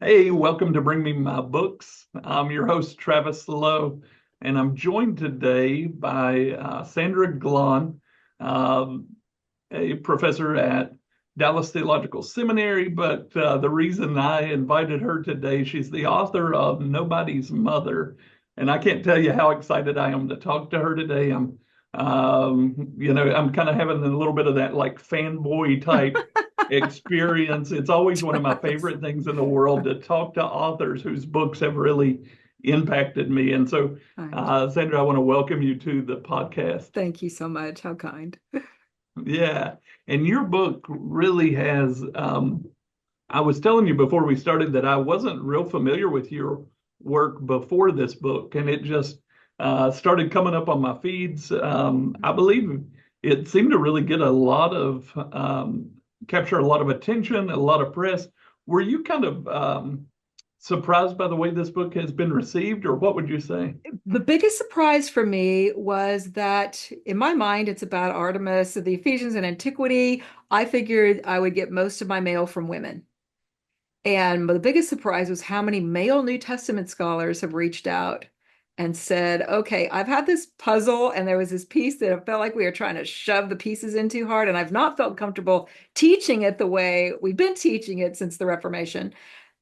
Hey, welcome to Bring Me My Books. I'm your host, Travis Lowe, and I'm joined today by Sandra Glahn, um, a professor at Dallas Theological Seminary. But the reason I invited her today, she's the author of Nobody's Mother. And I can't tell you how excited I am to talk to her today. I'm kind of having a little bit of that like fanboy type experience. It's always one of my Travis. favorite things in the world to talk to authors whose books have really impacted me. And so, Kind. Sandra, I want to welcome you to the podcast. Thank you so much. How kind. Yeah. And your book really has, I was telling you before we started that I wasn't real familiar with your work before this book, and it just started coming up on my feeds. I believe it seemed to really get a lot of capture a lot of attention, a lot of press. Were you kind of surprised by the way this book has been received, or what would you say? The biggest surprise for me was that in my mind, it's about Artemis, the Ephesians in antiquity. I figured I would get most of my mail from women. And the biggest surprise was how many male New Testament scholars have reached out and said, okay, I've had this puzzle, and there was this piece that it felt like we were trying to shove the pieces in too hard, and I've not felt comfortable teaching it the way we've been teaching it since the Reformation.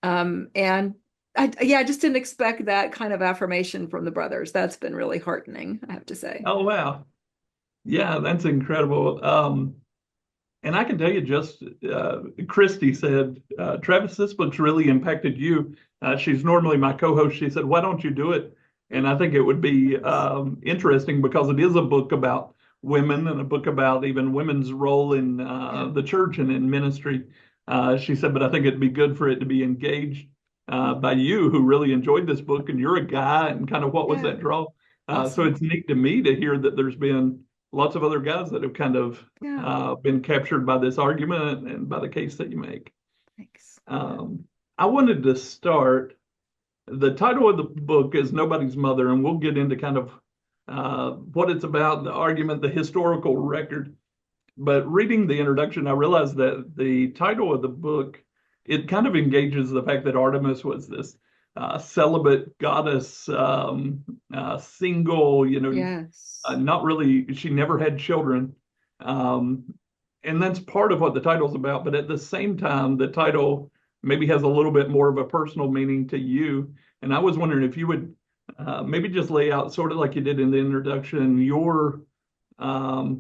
And I just didn't expect that kind of affirmation from the brothers. That's been really heartening, I have to say. Oh, wow. Yeah, that's incredible. And I can tell you, just Christy said, Travis, this book's really impacted you. She's normally my co-host. She said, why don't you do it? And I think it would be interesting because it is a book about women and a book about even women's role in Yeah, the church and in ministry. She said, but I think it'd be good for it to be engaged by you who really enjoyed this book, and you're a guy, and kind of what was yeah, that draw? So awesome. it's neat to me to hear that there's been lots of other guys that have kind of Yeah, been captured by this argument and by the case that you make. thanks. Yeah. Um, I wanted to start. The title of the book is Nobody's Mother, and we'll get into kind of what it's about, the argument, the historical record. But reading the introduction, I realized that the title of the book, it kind of engages the fact that Artemis was this celibate goddess, single, Yes. not really, she never had children. Um, and that's part of what the title's about. But at the same time, the title maybe has a little bit more of a personal meaning to you. And I was wondering if you would maybe just lay out, sort of like you did in the introduction, your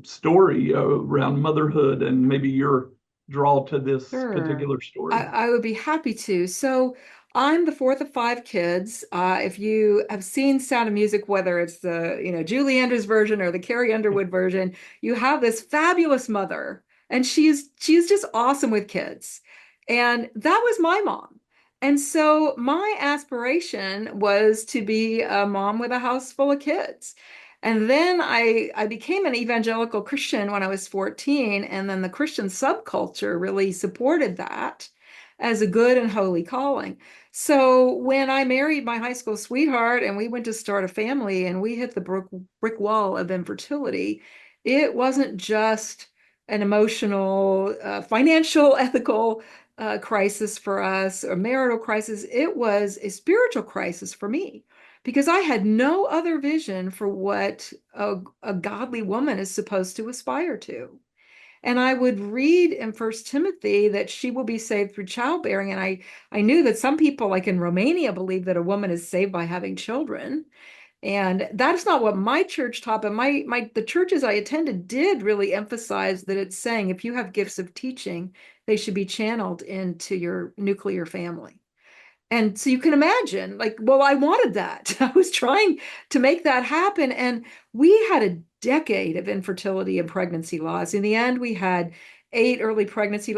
story around motherhood and maybe your draw to this Sure. particular I, story. I would be happy to. So I'm the fourth of five kids. If you have seen Sound of Music, whether it's the, Julie Andrews version or the Carrie Underwood version, you have this fabulous mother, and she's just awesome with kids. And that was my mom. And so my aspiration was to be a mom with a house full of kids. And then I became an evangelical Christian when I was 14, and then the Christian subculture really supported that as a good and holy calling. So when I married my high school sweetheart and we went to start a family and we hit the brick wall of infertility, it wasn't just an emotional, financial, ethical crisis for us, or marital crisis. It was a spiritual crisis for me because I had no other vision for what a godly woman is supposed to aspire to. And I would read in First Timothy that she will be saved through childbearing. And I knew that some people, like in Romania, believe that a woman is saved by having children. And that's not what my church taught, but the churches I attended did really emphasize that it's saying if you have gifts of teaching, they should be channeled into your nuclear family. And so you can imagine, like, well, I wanted that. I was trying to make that happen. And we had a decade of infertility and pregnancy loss. In the end, we had seven early pregnancy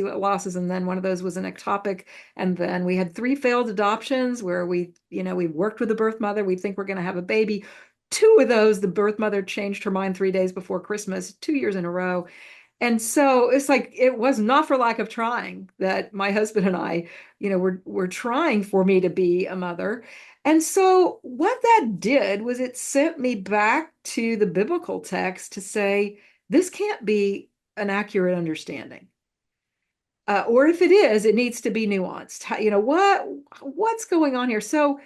losses, and then one of those was an ectopic. And then we had three failed adoptions where we worked with the birth mother. We think we're going to have a baby. Two of those, the birth mother changed her mind 3 days before Christmas, 2 years in a row. And so it's like it was not for lack of trying that my husband and I, were trying for me to be a mother. And so what that did was it sent me back to the biblical text to say, this can't be an accurate understanding. or if it is, it needs to be nuanced. What's going on here? So,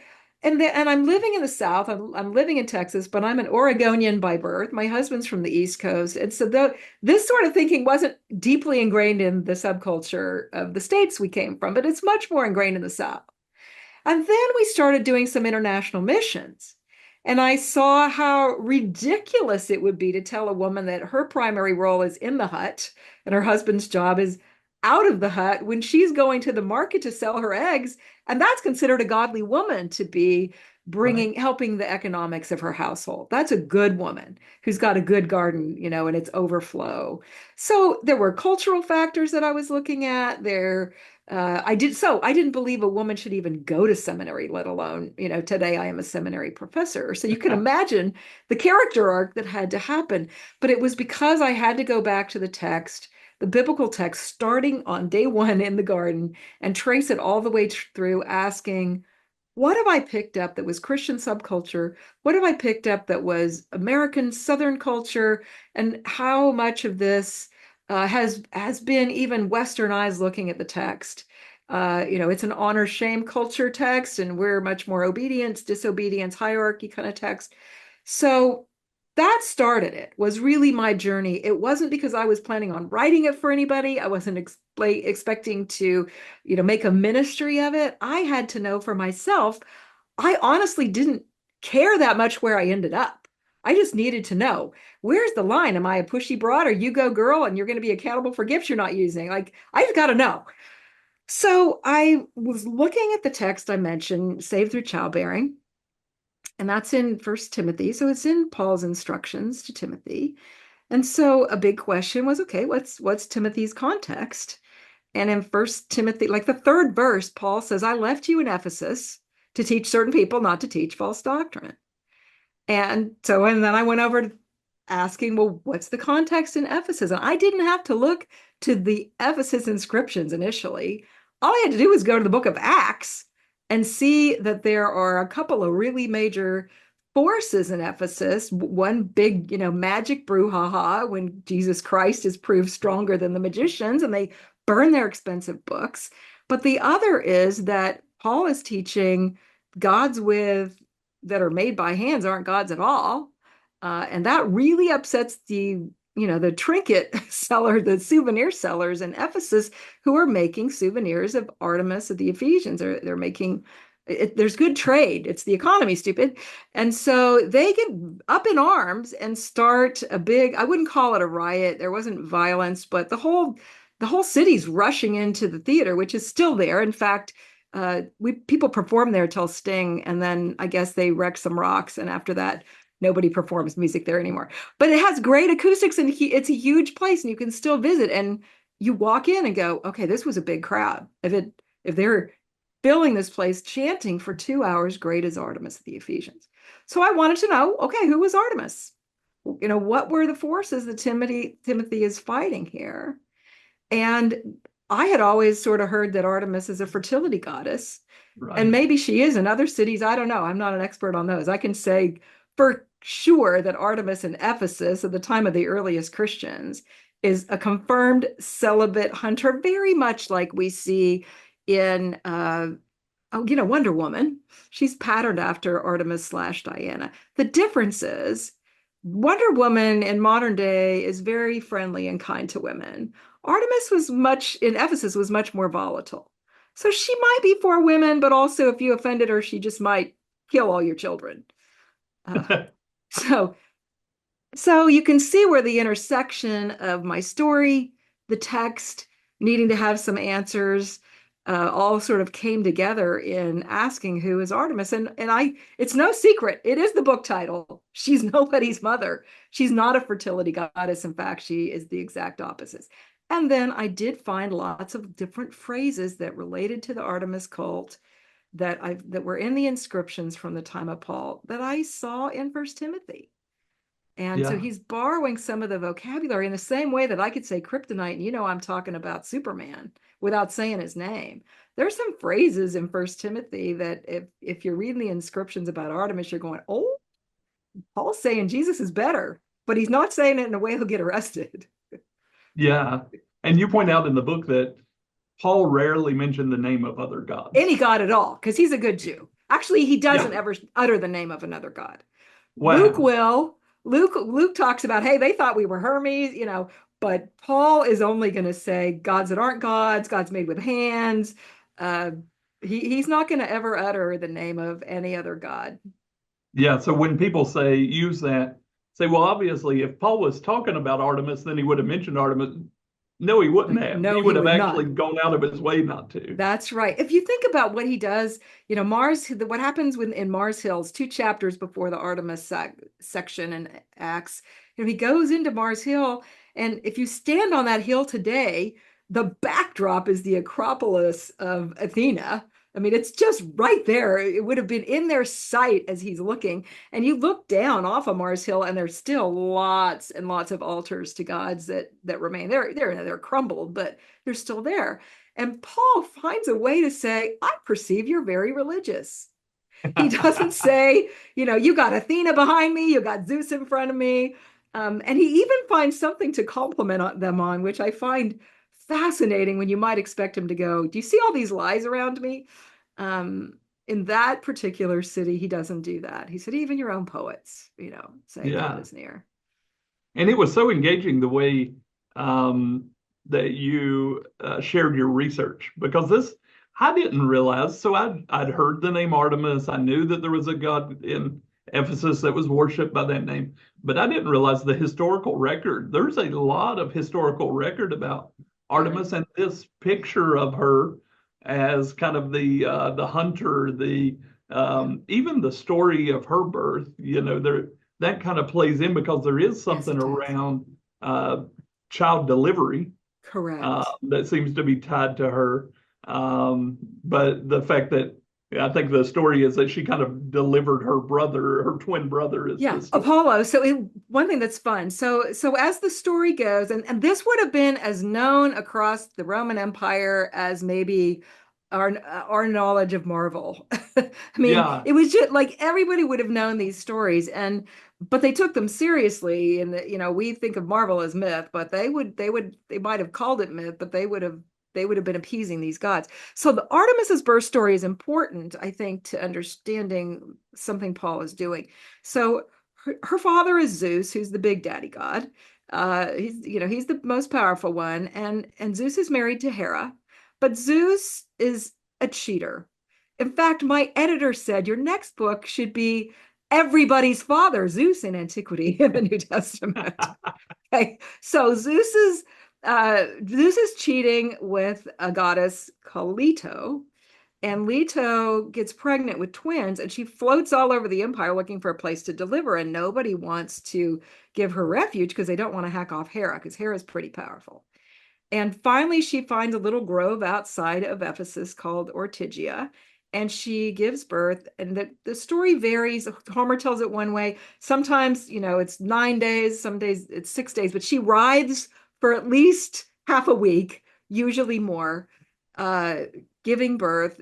and I'm living in the South. I'm living in Texas, but I'm an Oregonian by birth. My husband's from the East Coast, and so this sort of thinking wasn't deeply ingrained in the subculture of the states we came from, but it's much more ingrained in the South. And then we started doing some international missions. And I saw how ridiculous it would be to tell a woman that her primary role is in the hut and her husband's job is out of the hut when she's going to the market to sell her eggs. And that's considered a godly woman to be Right. helping the economics of her household. That's a good woman who's got a good garden, and it's overflow. So there were cultural factors that I was looking at there. I didn't believe a woman should even go to seminary, let alone, today I am a seminary professor. So you can imagine the character arc that had to happen. But it was because I had to go back to the text, the biblical text, starting on day one in the garden and trace it all the way through, asking, what have I picked up that was Christian subculture? What have I picked up that was American Southern culture? And how much of this has been even Western eyes looking at the text? It's an honor shame culture text, and we're much more obedience, disobedience, hierarchy kind of text. So that started it, was really my journey. It wasn't because I was planning on writing it for anybody. I wasn't expecting to, make a ministry of it. I had to know for myself. I honestly didn't care that much where I ended up. I just needed to know, where's the line? Am I a pushy broad or you go girl and you're going to be accountable for gifts you're not using? Like, I just got to know. So I was looking at the text I mentioned, saved through childbearing, and that's in First Timothy. So it's in Paul's instructions to Timothy. And so a big question was, okay, what's Timothy's context? And in First Timothy, like the third verse, Paul says, I left you in Ephesus to teach certain people not to teach false doctrine. And then I went over to asking, well, what's the context in Ephesus? And I didn't have to look to the Ephesus inscriptions initially. All I had to do was go to the book of Acts and see that there are a couple of really major forces in Ephesus. One big, magic brouhaha when Jesus Christ is proved stronger than the magicians and they burn their expensive books. But the other is that Paul is teaching gods that are made by hands aren't gods at all. And that really upsets the trinket seller, the souvenir sellers in Ephesus who are making souvenirs of Artemis of the Ephesians. They're making there's good trade. It's the economy, stupid. And so they get up in arms and start a big, I wouldn't call it a riot. There wasn't violence, but the whole city's rushing into the theater, which is still there. In fact, people perform there till Sting, and then I guess they wreck some rocks, and after that, nobody performs music there anymore. But it has great acoustics, and it's a huge place, and you can still visit. And you walk in and go, okay, this was a big crowd. If they're filling this place chanting for 2 hours, great is Artemis of the Ephesians. So I wanted to know, okay, who was Artemis? What were the forces that Timothy is fighting here? And I had always sort of heard that Artemis is a fertility goddess, and Right. maybe she is in other cities. I don't know. I'm not an expert on those. I can say for sure that Artemis in Ephesus at the time of the earliest Christians is a confirmed celibate hunter, very much like we see in Wonder Woman. She's patterned after Artemis slash Diana. The difference is Wonder Woman in modern day is very friendly and kind to women. Artemis in Ephesus was much more volatile. So she might be for women, but also if you offended her, she just might kill all your children. Uh, so so you can see where the intersection of my story, the text, needing to have some answers, all sort of came together in asking who is Artemis. And it's no secret. It is the book title. She's nobody's mother. She's not a fertility goddess. In fact, she is the exact opposite. And then I did find lots of different phrases that related to the Artemis cult that were in the inscriptions from the time of Paul that I saw in First Timothy. And so Yeah. he's borrowing some of the vocabulary in the same way that I could say kryptonite, and I'm talking about Superman without saying his name. There's some phrases in First Timothy that if you're reading the inscriptions about Artemis, you're going, oh, Paul's saying Jesus is better, but he's not saying it in a way he'll get arrested. Yeah. And you point out in the book that Paul rarely mentioned the name of other gods. Any god at all, because he's a good Jew. Actually, he doesn't Yeah. ever utter the name of another god. Luke Wow. will. Luke talks about, hey, they thought we were Hermes, but Paul is only going to say gods that aren't gods, gods made with hands. Uh, he's not going to ever utter the name of any other god. Yeah. So when people use that, say, well, obviously, if Paul was talking about Artemis, then he would have mentioned Artemis. No, he wouldn't have. No, He he would have would actually not. gone out of his way not to. That's right. If you think about what he does, what happens in Mars Hills, 2 chapters before the Artemis section in Acts, he goes into Mars Hill, and if you stand on that hill today, the backdrop is the Acropolis of Athena. I mean, it's just right there. It would have been in their sight as he's looking. And you look down off of Mars Hill, and there's still lots and lots of altars to gods that remain. They're crumbled, but they're still there. And Paul finds a way to say, I perceive you're very religious. He doesn't say, you got Athena behind me, you got Zeus in front of me. And he even finds something to compliment them on, which I find fascinating when you might expect him to go, do you see all these lies around me? In that particular city, he doesn't do that. He said, even your own poets, say God Yeah. is near. And it was so engaging the way that you shared your research because I didn't realize. So I'd heard the name Artemis. I knew that there was a god in Ephesus that was worshipped by that name, but I didn't realize the historical record. There's a lot of historical record about There Artemis is. and this picture of her as kind of the hunter, the Yeah. even the story of her birth. There that kind of plays in because there is Yes, something it does. around child delivery Correct. that seems to be tied to her. But the fact that I think the story is that she kind of delivered her twin brother is Yeah, the story. Apollo. One thing that's fun. So as the story goes, and this would have been as known across the Roman Empire as maybe our knowledge of Marvel. I mean, Yeah, it was just like everybody would have known these stories, but they took them seriously. And we think of Marvel as myth, but they might have called it myth, but they would have been appeasing these gods. So the Artemis's birth story is important, I think, to understanding something Paul is doing. So her father is Zeus, who's the big daddy god. He's the most powerful one, and Zeus is married to Hera, but Zeus is a cheater. In fact, my editor said your next book should be everybody's father, Zeus in antiquity in the New Testament. Okay, so Zeus is cheating with a goddess called Leto, and Leto gets pregnant with twins, and she floats all over the empire looking for a place to deliver, and nobody wants to give her refuge because they don't want to hack off Hera, because Hera's pretty powerful. And finally, she finds a little grove outside of Ephesus called Ortygia, and she gives birth. And the story varies. Homer tells it one way. Sometimes, it's 9 days, some days it's 6 days, but she rides for at least half a week, usually more, uh, giving birth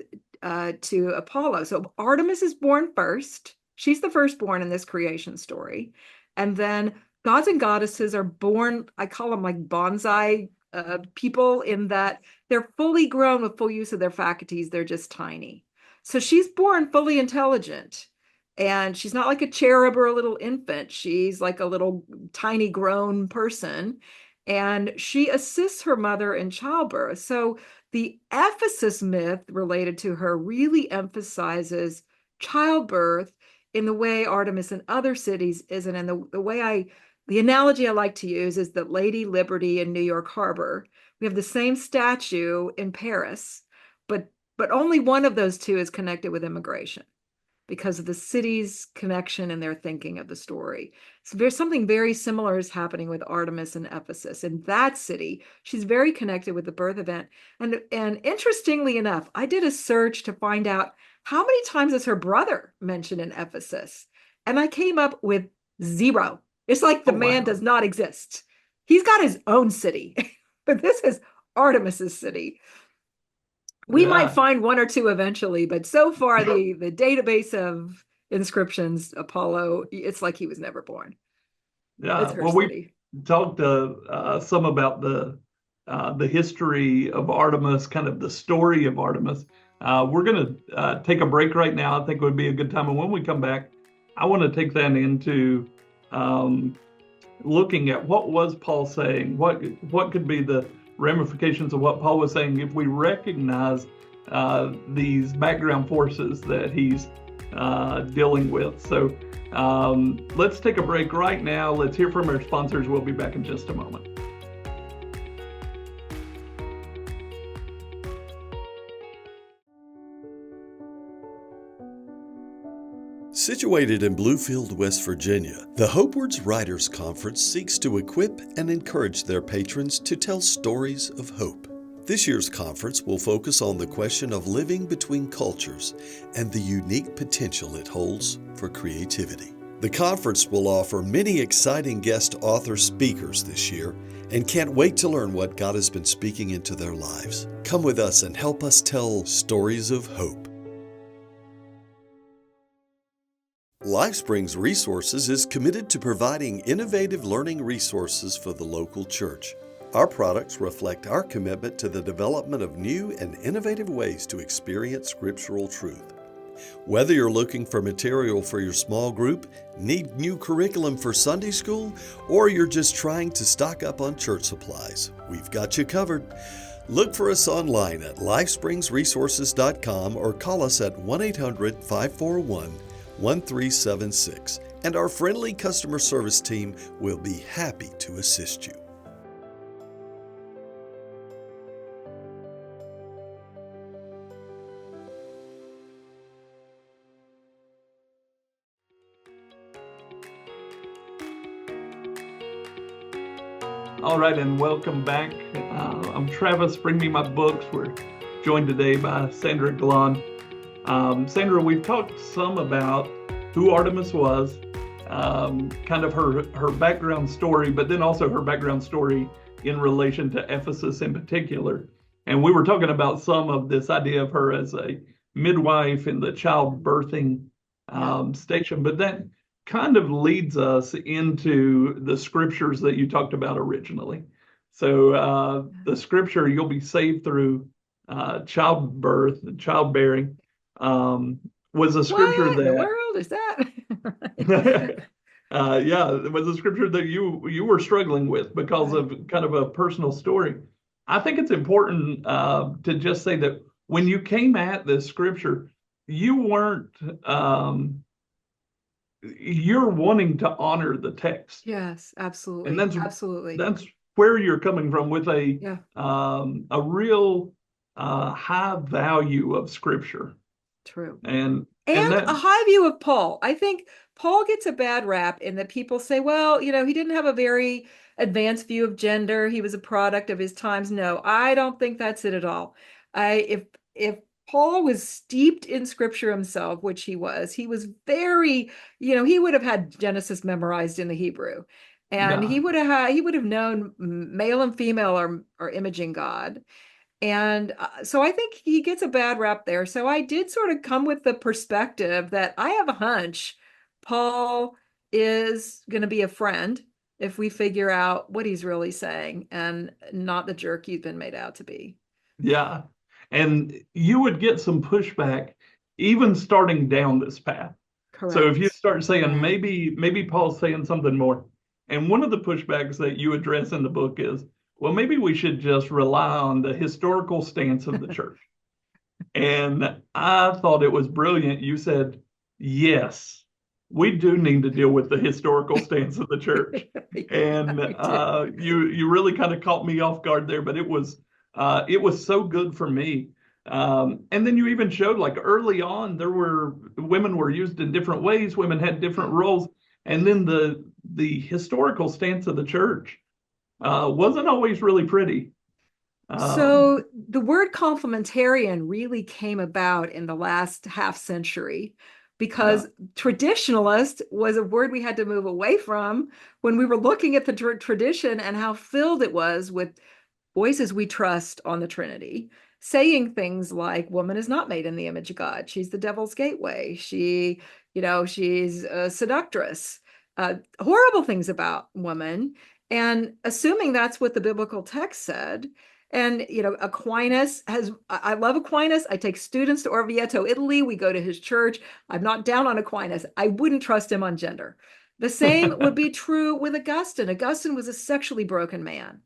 to Apollo. So Artemis is born first. She's the firstborn in this creation story. And then gods and goddesses are born, I call them like bonsai people, in that they're fully grown with full use of their faculties. They're just tiny. So she's born fully intelligent. And she's not like a cherub or a little infant. She's like a little tiny grown person. And she assists her mother in childbirth. So the Ephesus myth related to her really emphasizes childbirth in the way Artemis in other cities isn't. And the analogy I like to use is that Lady Liberty in New York Harbor. We have the same statue in Paris, but only one of those two is connected with immigration because of the city's connection and their thinking of the story. So there's something very similar is happening with Artemis in Ephesus. In that city, she's very connected with the birth event. And interestingly enough, I did a search to find out how many times is her brother mentioned in Ephesus. And I came up with zero. It's like the oh man wow, does not exist. He's got his own city, but this is Artemis's city. We might yeah, find one or two eventually, but so far the database of inscriptions, Apollo, it's like he was never born. yeah. It's her Well, we city. talked some about the history of Artemis, kind of the story of Artemis. We're going to take a break right now. I think it would be a good time. And when we come back, I want to take that into um, looking at what was Paul saying, what could be the ramifications of what Paul was saying if we recognize these background forces that he's dealing with. So let's take a break right now. Let's hear from our sponsors. We'll be back in just a moment. Situated in Bluefield, West Virginia, the Hopewards Writers Conference seeks to equip and encourage their patrons to tell stories of hope. This year's conference will focus on the question of living between cultures and the unique potential it holds for creativity. The conference will offer many exciting guest author speakers this year and can't wait to learn what God has been speaking into their lives. Come with us and help us tell stories of hope. LifeSprings Resources is committed to providing innovative learning resources for the local church. Our products reflect our commitment to the development of new and innovative ways to experience scriptural truth. Whether you're looking for material for your small group, need new curriculum for Sunday school, or you're just trying to stock up on church supplies, we've got you covered. Look for us online at lifespringsresources.com or call us at 1-800-541-1376, and our friendly customer service team will be happy to assist you. All right, and welcome back. I'm Travis, Bring Me My Books. We're joined today by Sandra Glahn. Sandra, we've talked some about who Artemis was, kind of her background story, but then also her background story in relation to Ephesus in particular. And we were talking about some of this idea of her as a midwife in the childbirthing station, but that kind of leads us into the scriptures that you talked about originally. So the scripture, you'll be saved through childbirth, childbearing, was a scripture What in the that, world is that? yeah, it was a scripture that you were struggling with because Right. of kind of a personal story. I think it's important to just say that when you came at this scripture, you weren't you're wanting to honor the text, Yes, and absolutely. that's Absolutely. that's where you're coming from with Yeah. a real high value of scripture, True. and And that a high view of Paul. I think Paul gets a bad rap in that people say, well, he didn't have a very advanced view of gender. He was a product of his times. No, I don't think that's it at all. If Paul was steeped in scripture himself, which he was very, he would have had Genesis memorized in the Hebrew. And yeah he would have known male and female are imaging God. And so I think he gets a bad rap there. So I did sort of come with the perspective that I have a hunch Paul is going to be a friend if we figure out what he's really saying and not the jerk he's been made out to be. yeah, and you would get some pushback even starting down this path. So if you Correct. start saying Yeah. maybe Paul's saying something more, and one of the pushbacks that you address in the book is, well, maybe we should just rely on the historical stance of the church. And I thought it was brilliant. You said, yes, we do need to deal with the historical stance of the church. Yeah, And we do. you really kind of caught me off guard there, but it was so good for me. And then you even showed like early on there were women were used in different ways, women had different Yeah. roles, and then the historical stance of the church wasn't always really pretty. Um, So the word complementarian really came about in the last half century yeah, because traditionalist was a word we had to move away from when we were looking at the tradition and how filled it was with voices we trust on the Trinity, saying things like, woman is not made in the image of God. She's the devil's gateway. She's a seductress. Horrible things about woman. And assuming that's what the biblical text said, and Aquinas I love Aquinas. I take students to Orvieto, Italy. We go to his church. I'm not down on Aquinas. I wouldn't trust him on gender. The same would be true with Augustine. Augustine was a sexually broken man.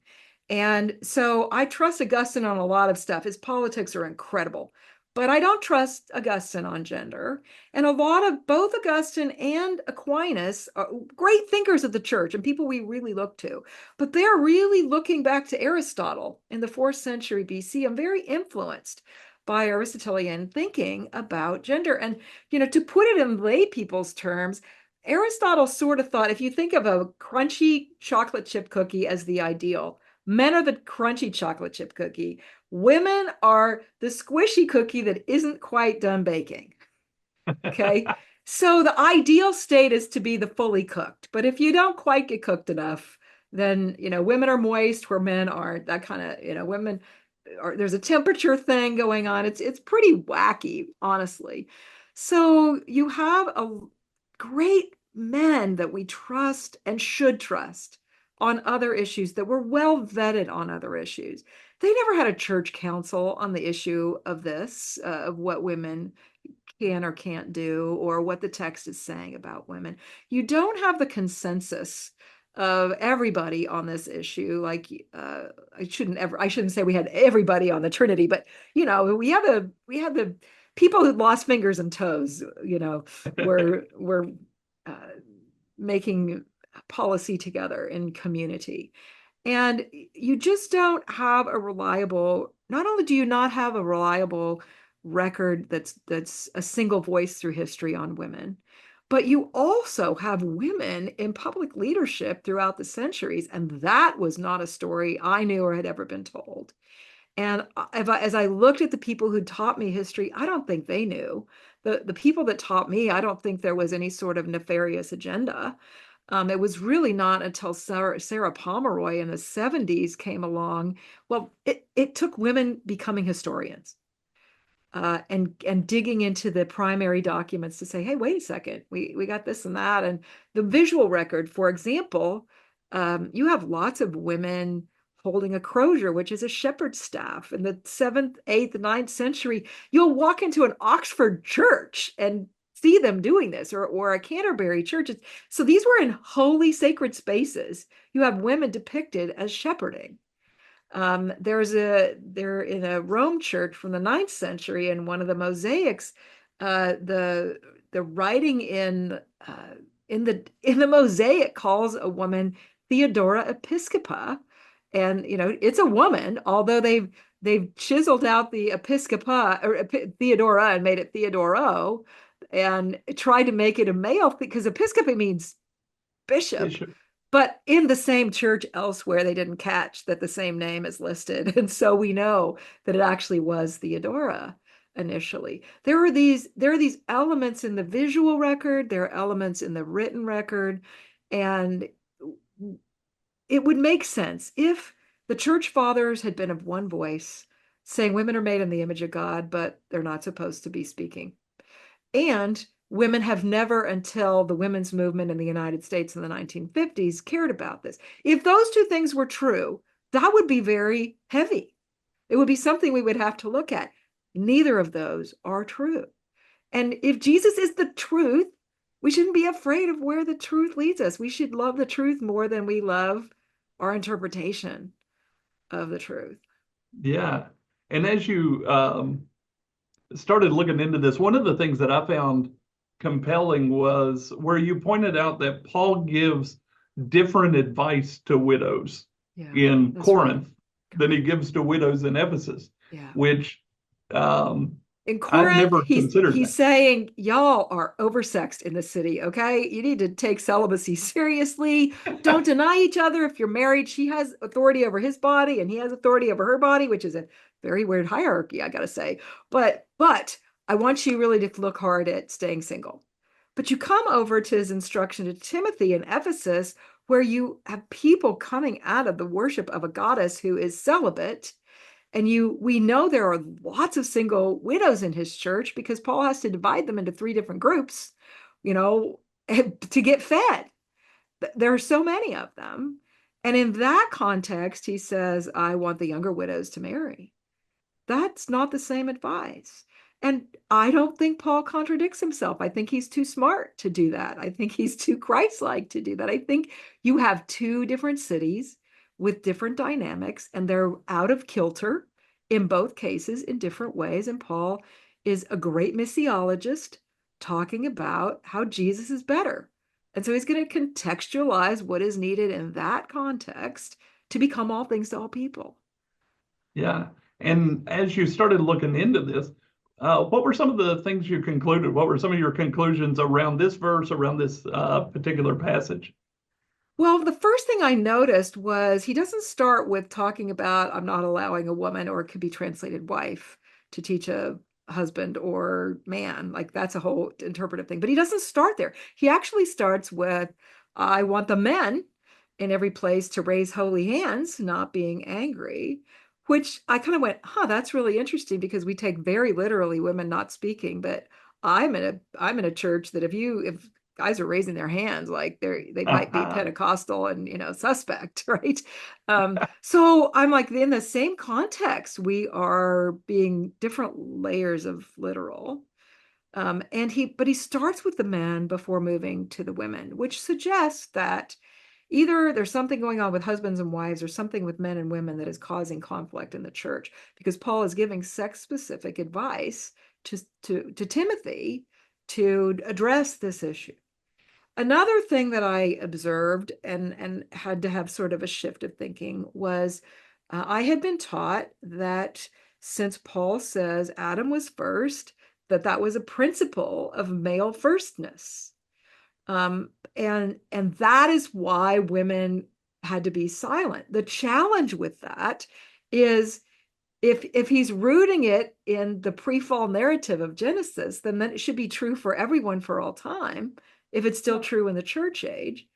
And so I trust Augustine on a lot of stuff. His politics are incredible, but I don't trust Augustine on gender. And a lot of both Augustine and Aquinas are great thinkers of the church and people we really look to, but they're really looking back to Aristotle in the 4th century BC. I'm very influenced by Aristotelian thinking about gender. And, to put it in lay people's terms, Aristotle sort of thought if you think of a crunchy chocolate chip cookie as the ideal, men are the crunchy chocolate chip cookie. Women are the squishy cookie that isn't quite done baking. Okay. So the ideal state is to be the fully cooked. But if you don't quite get cooked enough, then, women are moist where men aren't. That kind of, women are, there's a temperature thing going on. It's pretty wacky, honestly. So you have a great men that we trust and should trust on other issues, that were well vetted on other issues. They never had a church council on the issue of this, of what women can or can't do, or what the text is saying about women. You don't have the consensus of everybody on this issue. Like I shouldn't say we had everybody on the Trinity, but we have the people who lost fingers and toes, were making policy together in community. And you just don't have a reliable, not only do you not have a reliable record that's a single voice through history on women, but you also have women in public leadership throughout the centuries. And that was not a story I knew or had ever been told. And as I looked at the people who taught me history, I don't think they knew. The people that taught me, I don't think there was any sort of nefarious agenda. It was really not until Sarah Pomeroy in the 70s came along. Well, it took women becoming historians and digging into the primary documents to say, hey, wait a second, we got this and that. And the visual record, for example, you have lots of women holding a crozier, which is a shepherd's staff. In the 7th, 8th, 9th century, you'll walk into an Oxford church and see them doing this, or a Canterbury church. So these were in holy, sacred spaces. You have women depicted as shepherding. They're in a Rome church from the 9th century, and one of the mosaics, the writing in the mosaic calls a woman Theodora Episcopa, and it's a woman, although they've chiseled out the Episcopa or Theodora and made it Theodoro, and tried to make it a male because Episcopa means bishop. But in the same church elsewhere, they didn't catch that the same name is listed. And so we know that it actually was Theodora initially. There are these elements in the visual record, there are elements in the written record, and it would make sense if the church fathers had been of one voice, saying women are made in the image of God, but they're not supposed to be speaking. And women have never, until the women's movement in the United States in the 1950s, cared about this. If those two things were true, that would be very heavy. It would be something we would have to look at. Neither of those are true. And if Jesus is the truth, we shouldn't be afraid of where the truth leads us. We should love the truth more than we love our interpretation of the truth. Yeah. And as you started looking into this, one of the things that I found compelling was where you pointed out that Paul gives different advice to widows in Corinth than he gives to widows in Ephesus, which in Corinth, I've never considered he's saying, y'all are oversexed in the city, okay? You need to take celibacy seriously. Don't deny each other. If you're married, she has authority over his body and he has authority over her body, which is a very weird hierarchy, I gotta say. But I want you really to look hard at staying single. But you come over to his instruction to Timothy in Ephesus, where you have people coming out of the worship of a goddess who is celibate. And we know there are lots of single widows in his church because Paul has to divide them into 3 different groups, to get fed. There are so many of them. And in that context, he says, I want the younger widows to marry. That's not the same advice. And I don't think Paul contradicts himself. I think he's too smart to do that. I think he's too Christ-like to do that. I think you have two different cities with different dynamics, and they're out of kilter in both cases in different ways. And Paul is a great missiologist talking about how Jesus is better. And so he's going to contextualize what is needed in that context to become all things to all people. Yeah. And as you started looking into this, what were some of the things you concluded? What were some of your conclusions around this verse, around this particular passage? Well, the first thing I noticed was he doesn't start with talking about I'm not allowing a woman, or it could be translated wife, to teach a husband or man. Like that's a whole interpretive thing. But he doesn't start there. He actually starts with I want the men in every place to raise holy hands, not being angry, which I kind of went, that's really interesting because we take very literally women not speaking. But I'm in a church that if guys are raising their hands, like they might be Pentecostal and suspect, right? So I'm like, in the same context, we are being different layers of literal. But he starts with the men before moving to the women, which suggests that either there's something going on with husbands and wives or something with men and women that is causing conflict in the church, because Paul is giving sex-specific advice to Timothy to address this issue. Another thing that I observed and had to have sort of a shift of thinking was I had been taught that since Paul says Adam was first, that was a principle of male firstness. And that is why women had to be silent. The challenge with that is if he's rooting it in the pre-fall narrative of Genesis, then it should be true for everyone for all time. If it's still true in the church age,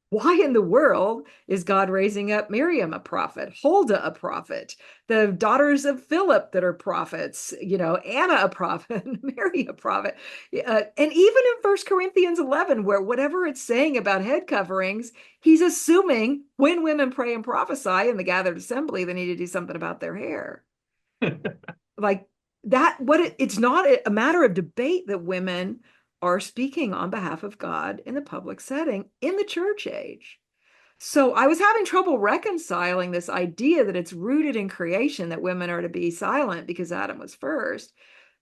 why in the world is God raising up Miriam a prophet, Huldah a prophet, the daughters of Philip that are prophets, Anna a prophet, Mary a prophet? And even in 1 Corinthians 11, where whatever it's saying about head coverings, he's assuming when women pray and prophesy in the gathered assembly, they need to do something about their hair. Like that, it's not a matter of debate that women are speaking on behalf of God in the public setting in the church age. So I was having trouble reconciling this idea that it's rooted in creation, that women are to be silent because Adam was first.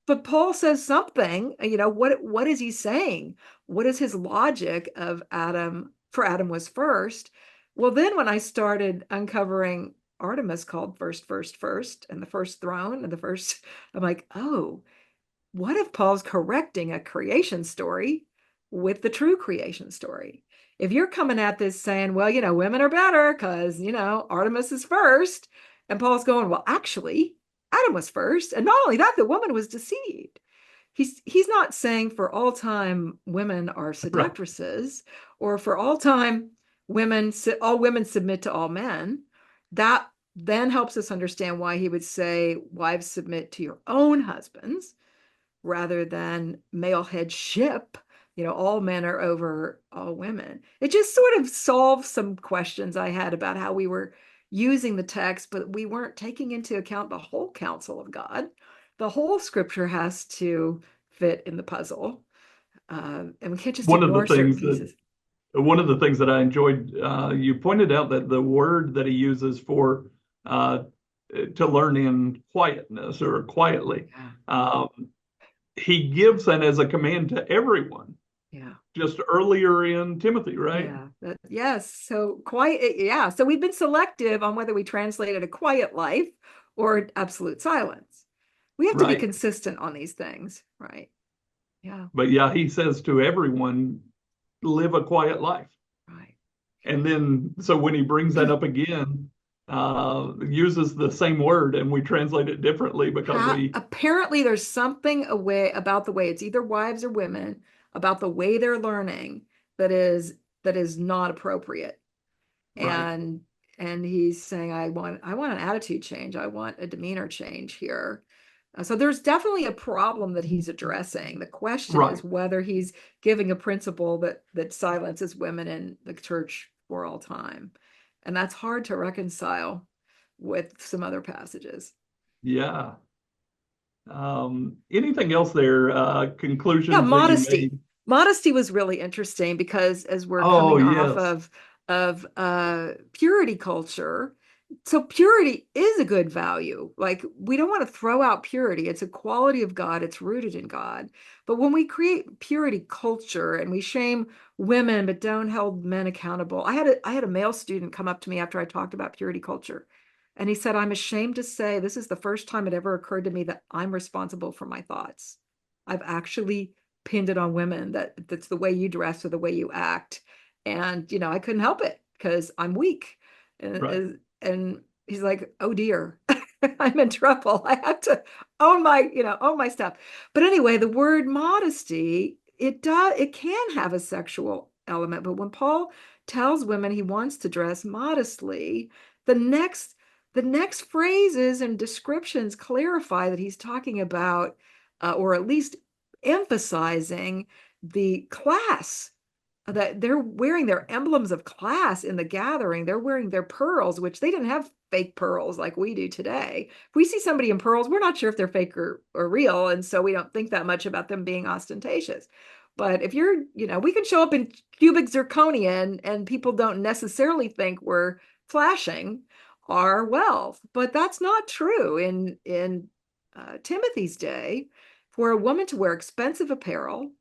But Paul says something, what is he saying? What is his logic of Adam was first? Well, then when I started uncovering Artemis called first, and the first throne and the first, I'm like, oh, what if Paul's correcting a creation story with the true creation story? If you're coming at this saying, well, women are better because, Artemis is first, and Paul's going, well, actually, Adam was first. And not only that, the woman was deceived. He's not saying for all time women are seductresses, or for all time all women submit to all men. That then helps us understand why he would say, wives, submit to your own husbands, rather than male headship. All men are over all women. It just sort of solves some questions I had about how we were using the text, but we weren't taking into account the whole counsel of God. The whole scripture has to fit in the puzzle. And we can't just ignore certain pieces. One of the things that I enjoyed, you pointed out that the word that he uses for to learn in quietness or quietly, he gives that as a command to everyone. Yeah. Just earlier in Timothy, right? Yeah. Yes. So quiet. Yeah. So we've been selective on whether we translated a quiet life or absolute silence. We have to be consistent on these things, right? Yeah. But yeah, he says to everyone, live a quiet life. Right. And then, so when he brings that up again, uses the same word and we translate it differently because apparently there's something about the way it's either wives or women, about the way they're learning that is not appropriate. And he's saying, I want an attitude change. I want a demeanor change here. So there's definitely a problem that he's addressing. The question is whether he's giving a principle that silences women in the church for all time. And that's hard to reconcile with some other passages. Yeah. Anything else there? Yeah, Conclusions that you modesty. made? Modesty was really interesting because as we're Oh, coming off yes. of purity culture, so purity is a good value. Like we don't want to throw out purity. It's a quality of God. It's rooted in God. But when we create purity culture and we shame women but don't hold men accountable, I had a male student come up to me after I talked about purity culture. And he said, I'm ashamed to say this is the first time it ever occurred to me that I'm responsible for my thoughts. I've actually pinned it on women that that's the way you dress or the way you act. And, I couldn't help it because I'm weak. Right. And he's like, oh dear, I'm in trouble. I have to own my stuff. But anyway, the word modesty, it can have a sexual element. But when Paul tells women he wants to dress modestly, the next the next phrases and descriptions clarify that he's talking about, or at least emphasizing the class, that they're wearing their emblems of class in the gathering. They're wearing their pearls, which they didn't have fake pearls like we do today. If we see somebody in pearls, we're not sure if they're fake or real. And so we don't think that much about them being ostentatious. But if we can show up in cubic zirconia and people don't necessarily think we're flashing our wealth. But that's not true in Timothy's day. For a woman to wear expensive apparel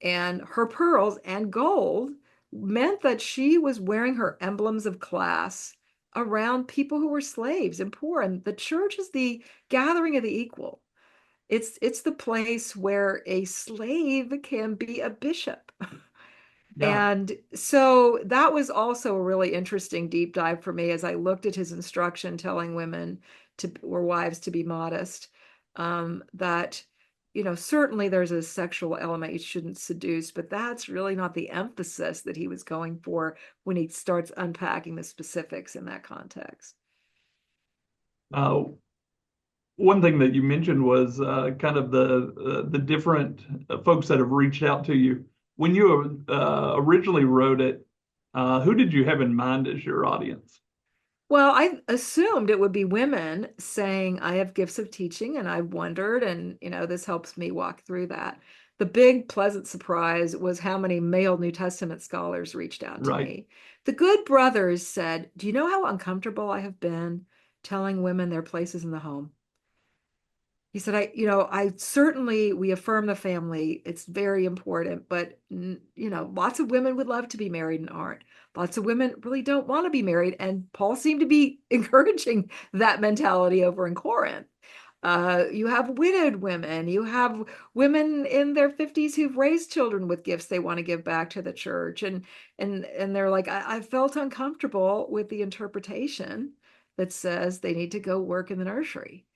and her pearls and gold meant that she was wearing her emblems of class around people who were slaves and poor. And the church is the gathering of the equal. It's the place where a slave can be a bishop. Yeah. And so that was also a really interesting deep dive for me as I looked at his instruction telling women or wives to be modest. That, certainly there's a sexual element you shouldn't seduce, but that's really not the emphasis that he was going for when he starts unpacking the specifics in that context. Uh, One thing that you mentioned was kind of the different folks that have reached out to you. When you originally wrote it, who did you have in mind as your audience? Well, I assumed it would be women saying, I have gifts of teaching, and I've wondered, and this helps me walk through that. The big pleasant surprise was how many male New Testament scholars reached out to Right. me. The good brothers said, do you know how uncomfortable I have been telling women their places in the home? He said, I certainly, we affirm the family. It's very important, but lots of women would love to be married and aren't. Lots of women really don't want to be married. And Paul seemed to be encouraging that mentality over in Corinth. You have widowed women, you have women in their 50s who've raised children with gifts they want to give back to the church. And they're like, I felt uncomfortable with the interpretation that says they need to go work in the nursery.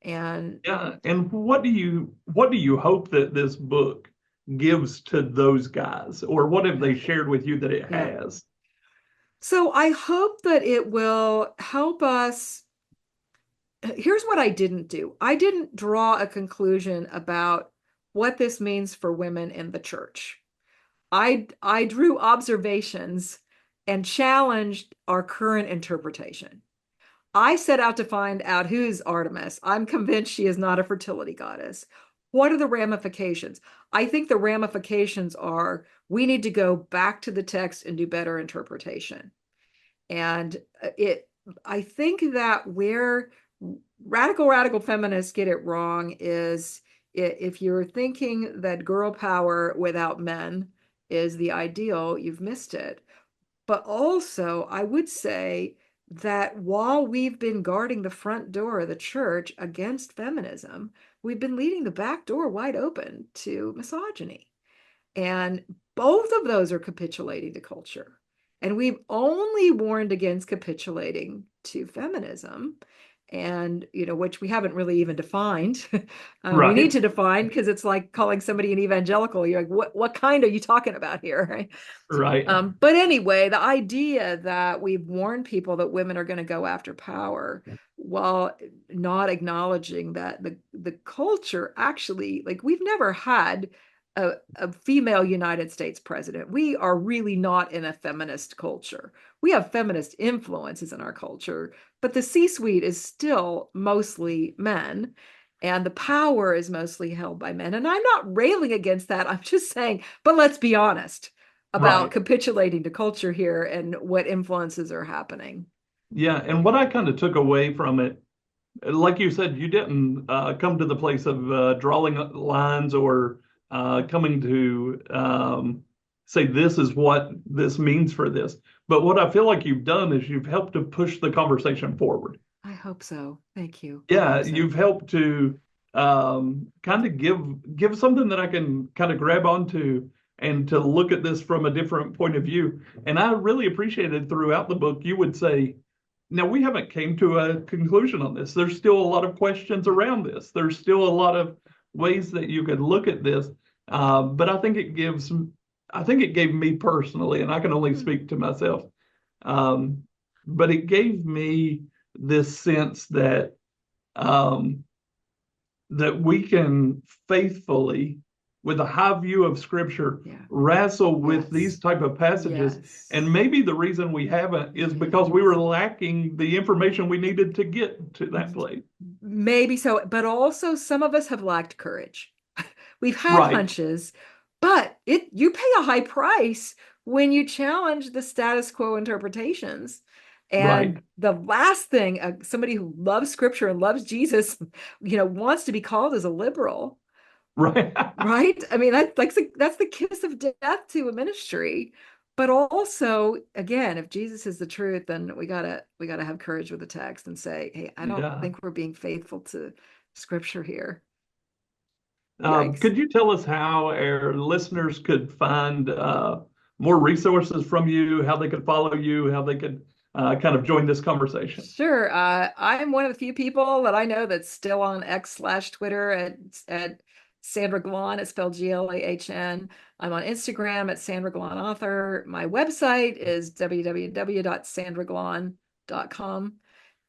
And Yeah. And what do you hope that this book gives to those guys, or what have they yeah, shared with you that it yeah. has? So I hope that it will help us. Here's what I didn't do. I didn't draw a conclusion about what this means for women in the church. I drew observations and challenged our current interpretation. I set out to find out who's Artemis. I'm convinced she is not a fertility goddess. What are the ramifications? I think the ramifications are we need to go back to the text and do better interpretation. And I think that where radical feminists get it wrong is if you're thinking that girl power without men is the ideal, you've missed it. But also, I would say that while we've been guarding the front door of the church against feminism, we've been leaving the back door wide open to misogyny. And both of those are capitulating to culture. And we've only warned against capitulating to feminism, and which we haven't really even defined. We need Right. to define because it's like calling somebody an evangelical. You're like, what kind are you talking about here? Right? Right. But anyway, the idea that we've warned people that women are going to go after power while not acknowledging that the culture actually, like, we've never had a female United States president. We are really not in a feminist culture. We have feminist influences in our culture, but the C-suite is still mostly men, and the power is mostly held by men. And I'm not railing against that. I'm just saying, but let's be honest about Right. capitulating to culture here and what influences are happening. Yeah. And what I kind of took away from it, like you said, you didn't come to the place of drawing lines or coming to say this is what this means for this. But what I feel like you've done is you've helped to push the conversation forward. I hope so. Thank you. I Yeah, hope so. you've helped to kind of give something that I can kind of grab onto and to look at this from a different point of view. And I really appreciated throughout the book, you would say, now we haven't came to a conclusion on this. There's still a lot of questions around this. There's still a lot of ways that you could look at this. But I think it gave me personally, and I can only speak to myself, um, but it gave me this sense um, that we can faithfully, with a high view of Scripture, wrestle with these type of passages. Yes. And maybe the reason we haven't is because we were lacking the information we needed to get to that place. Maybe so, but also some of us have lacked courage. We've had Right. hunches, but you pay a high price when you challenge the status quo interpretations. And Right. the last thing somebody who loves Scripture and loves Jesus, wants to be called as a liberal. Right. Right? I mean, that's the kiss of death to a ministry. But also, again, if Jesus is the truth, then we gotta have courage with the text and say, hey, I don't Yeah. think we're being faithful to Scripture here. Yikes. Could you tell us how our listeners could find more resources from you, how they could follow you, how they could kind of join this conversation? Sure. I'm one of the few people that I know that's still on X/Twitter at Sandra Glahn. It's spelled Glahn. I'm on Instagram at Sandra Glahn Author. My website is www.sandraglahn.com.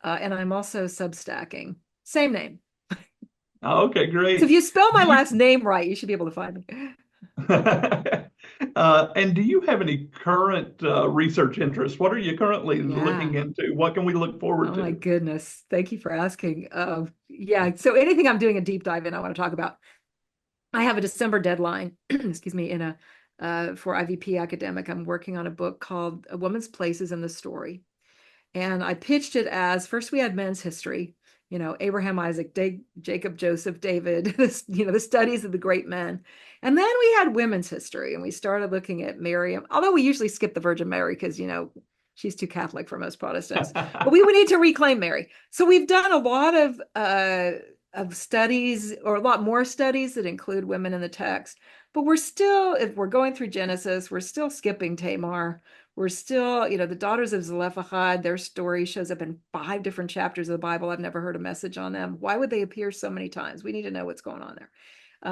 And I'm also Substacking. Same name. Okay, great. So if you spell my last name right, you should be able to find me. And do you have any current research interests? What are you currently looking into? What can we look forward to? Oh my goodness. Thank you for asking. Yeah, so anything I'm doing a deep dive in, I want to talk about. I have a December deadline, excuse me, for IVP academic. I'm working on a book called A Woman's Places in the Story. And I pitched it as first we had men's history, Abraham, Isaac, Jacob, Joseph, David, the studies of the great men. And then we had women's history and we started looking at Miriam, although we usually skip the Virgin Mary because, she's too Catholic for most Protestants. But we need to reclaim Mary. So we've done a lot of studies, or a lot more studies that include women in the text. But we're still, if we're going through Genesis, we're still skipping Tamar. We're still, the daughters of Zelophehad, their story shows up in 5 different chapters of the Bible. I've never heard a message on them. Why would they appear so many times? We need to know what's going on there.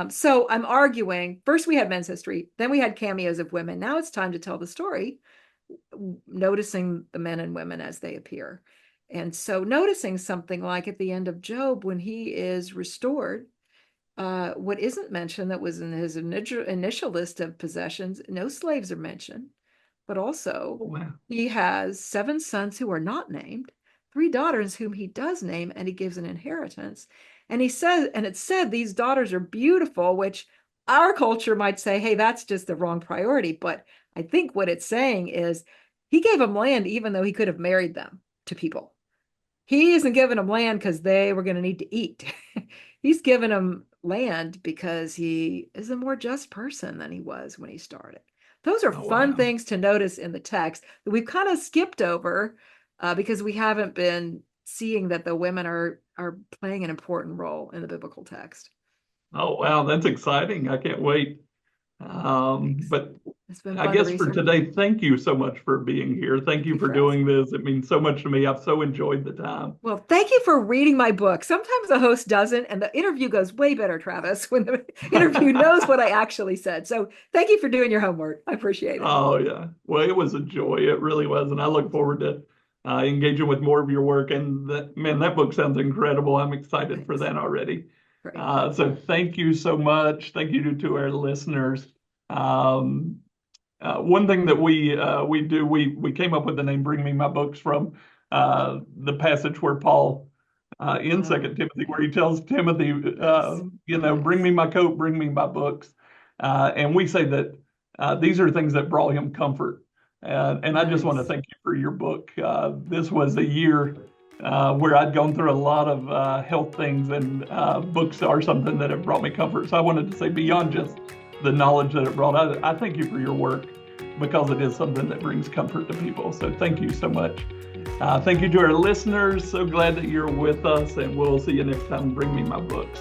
So I'm arguing, first we had men's history, then we had cameos of women. Now it's time to tell the story, noticing the men and women as they appear. And so noticing something like at the end of Job, when he is restored, what isn't mentioned that was in his initial list of possessions, no slaves are mentioned, but also he has 7 sons who are not named, 3 daughters whom he does name, and he gives an inheritance. And he says, and it said these daughters are beautiful, which our culture might say, hey, that's just the wrong priority. But I think what it's saying is he gave them land even though he could have married them to people. He isn't giving them land because they were going to need to eat. He's given them land because he is a more just person than he was when he started. Those are fun things to notice in the text that we've kind of skipped over because we haven't been seeing that the women are playing an important role in the biblical text. Oh, wow. That's exciting. I can't wait. But I guess for today, thank you so much for being here. Thank you for doing this. It means so much to me. I've so enjoyed the time. Well, thank you for reading my book. Sometimes the host doesn't, and the interview goes way better, Travis, when the interview knows what I actually said. So thank you for doing your homework. I appreciate it. Oh, yeah. Well, it was a joy. It really was. And I look forward to engaging with more of your work. And that book sounds incredible. I'm excited for that already. Great. So thank you so much. Thank you to our listeners. One thing that we do, we came up with the name "Bring Me My Books" from the passage where Paul in Second Timothy, where he tells Timothy, bring me my coat, bring me my books, and we say that these are things that brought him comfort. And I just want to thank you for your book. This was a year where I'd gone through a lot of health things, and books are something that have brought me comfort. So I wanted to say, beyond just the knowledge that it brought, I thank you for your work, because it is something that brings comfort to people. So thank you so much. Thank you to our listeners. So glad that you're with us, and we'll see you next time. Bring me my books.